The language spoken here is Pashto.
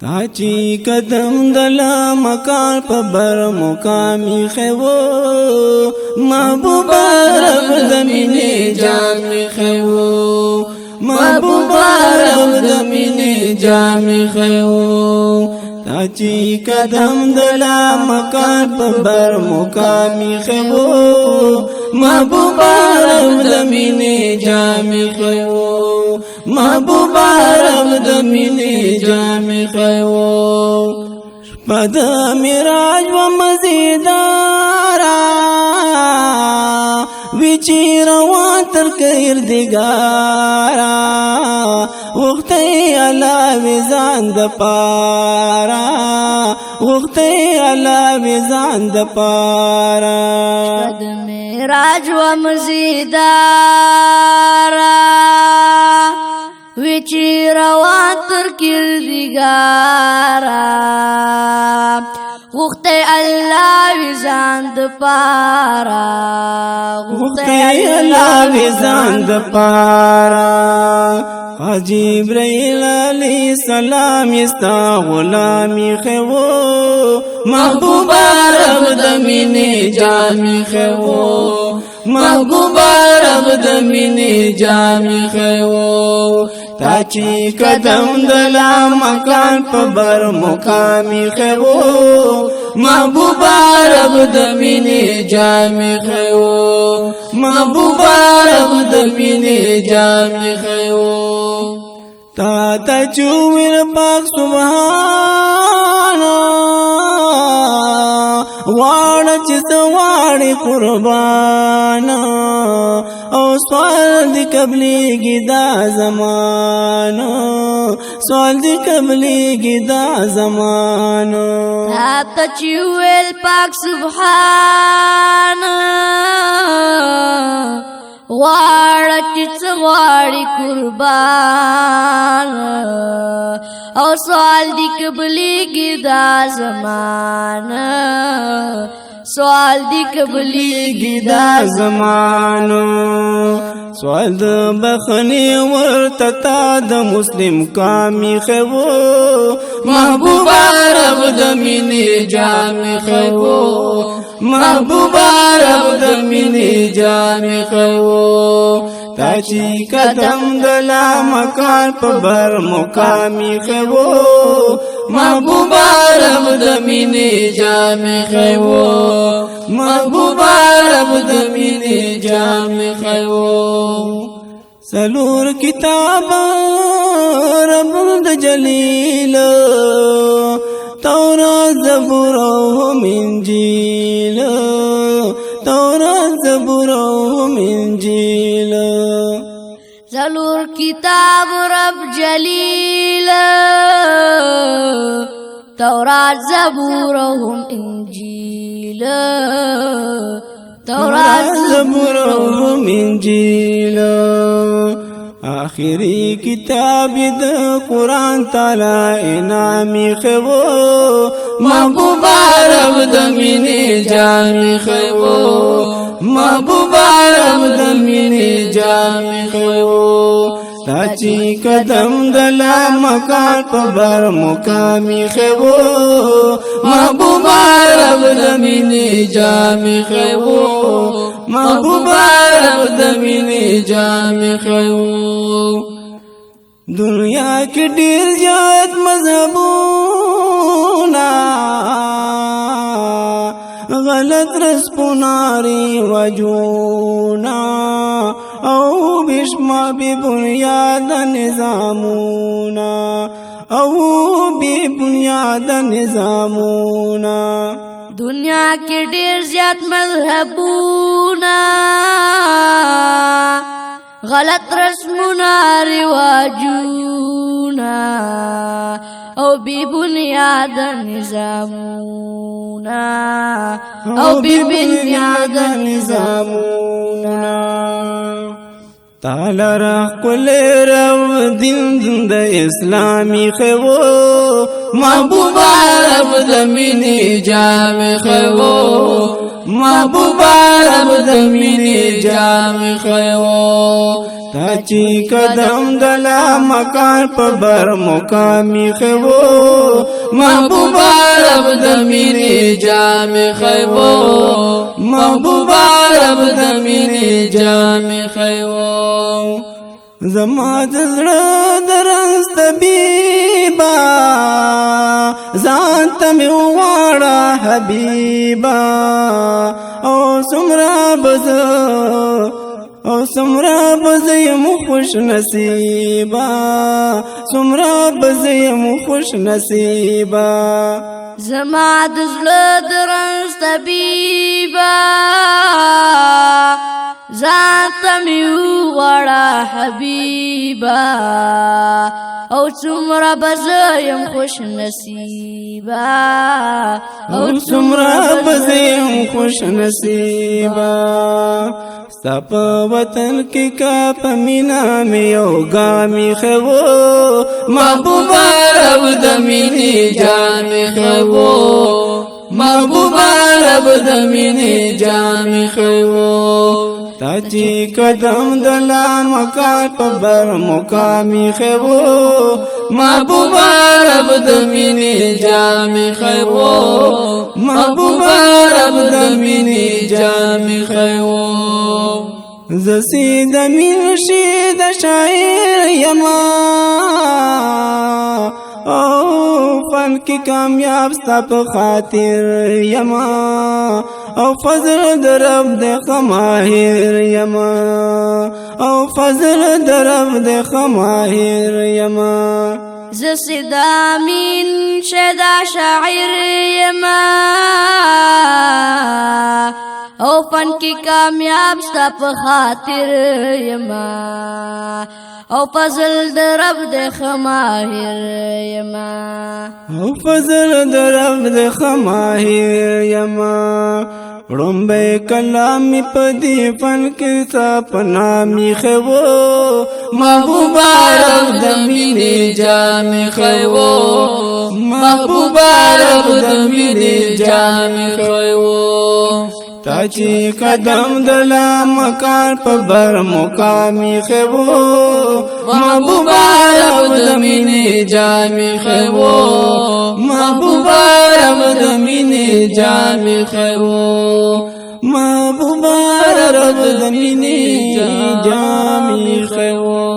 تاچی قدم دلا مکان پا بر مقامی خیو محبوبا رب دمینی جامی خیو محبوبا رب دمینی جامی خیو تاچی قدم دلا مکان پا بر مقامی خیو محبوبا رب دمینی جامی خیو محبوبا رب دمینی جامی خیو پد میراج و مزیدارا ویچی روان تر کردگارا وقتی علاوی زاند پارا وقتی علاوی زاند پارا پد میراج و مزیدارا ویچی روان تر کردگارا وقت اللہ ویزان دپارا وقت اللہ ویزان دپارا حاجی ابراہیل علیہ السلام استا غلامی خیو محبوبا رب دمینی جامی خیو محبوبا رب دمینی جامی خیو تاچی قدم دلا مکان پا بر مقامی خیو محبوبا رب دمینی جامی خیو محبوبا رب دمینی جامی خیو تا چویر پاک سبحانا واڑا چیز واڑی قربانا او سوال دی قبلی گی دا زمانا سوال دی قبلی گی دا زمانا تا چویر پاک سبحانا واڑا چیز واڑی قربان او سوال دی قبلی کی دا زمان سوال دی قبلی کی دا زمان سوال دا بخنی ورتتا دا مسلم کامی خیو محبوبا رب دمینی جامی خیو محبوبا رب دمینی جامی خیو تاچی قدم دلا مکان پا بر مقامی خیو محبوبا رب دمینی جامی خیو محبوبا رب دمینی جامی خیو سلور کتاب رب د جلیل تورات زبور و انجیل تورات زبور و انجیل زلور کتاب رب جلیل تورات زبور و انجیل تورات زبور و انجیل آخری کتاب دا قرآن تعالی انعامی خیو محبوبا رب دمینی جامی خیو محبوبا رب دمینی جامی خیو تاچی قدم دلا مکان پا بر مقامی خیو محبوبا رب دمینی جامی خیو محبوبا رب دمینی جامی خیو دنیا کی ڈیر زیاد مذہبونا غلط رسپناری وجونا او بشما بی بنیاد نظامونا او بی بنیاد نظامونا دنیا کے ڈیر زیاد مذہبونا غلط رسمنا رواجونا او بی بنیاد نظامونا او بی بنیاد نظامونا تعالی رخ کل رو دین د اسلامی خیو محبوبا رب دمینی جامی خیو محبوبا رب دمینی جامی خیو تاچی قدم دلا مکان پا بر مقامی خیو محبوبا رب د مینې جام خیبو محبوبا رب د مینې جام خیبو زما د زړه د رنځ طبیبا ځان ته مې وغواړه حبیبا او څومره به زه یم خوش نصیبا څومره به زه یم خوش نصیبا زما د زړه د رنځ طبیبا ځان ته مې وغواړه حبیبا او څومره به زه یم خوش نصیبا او څومره به زه یم خوش نصیبا ستا په وطن کې کا په مینا مې یو ګامې خیبو محبوبا رب د مینې جام خیبو محبوبا رب د مینې جام خیبو تا چې قدم د لار مکان په بر مقامي خیبو محبوبا رب د مینې جام خیبو محبوبا رب د مینې جام خیبو زسی د مین شي د شاعر یما او فن کی کامیاب ستا په خاطر یما او فضل در رب د خماهر یما او فضل در رب د خماهر یما زسدا من شدا شاعر یما او فن کی کامیاب ستا په خاطر یما او فضل در رب د خماهر یما او فضل در رب د خماهر یما رنبه کلامی پدی فن کی سپنا می خیبو محبوبا رب د مینې جام خیبو محبوبا رب د مینې جام خیبو تا چې قدم دلا مکان په بر مقامی خیبو محبوبا رب د مینې جام خیبو محبوبا رب د مینې جام خیبو محبوبا رب د مینې جام خیبو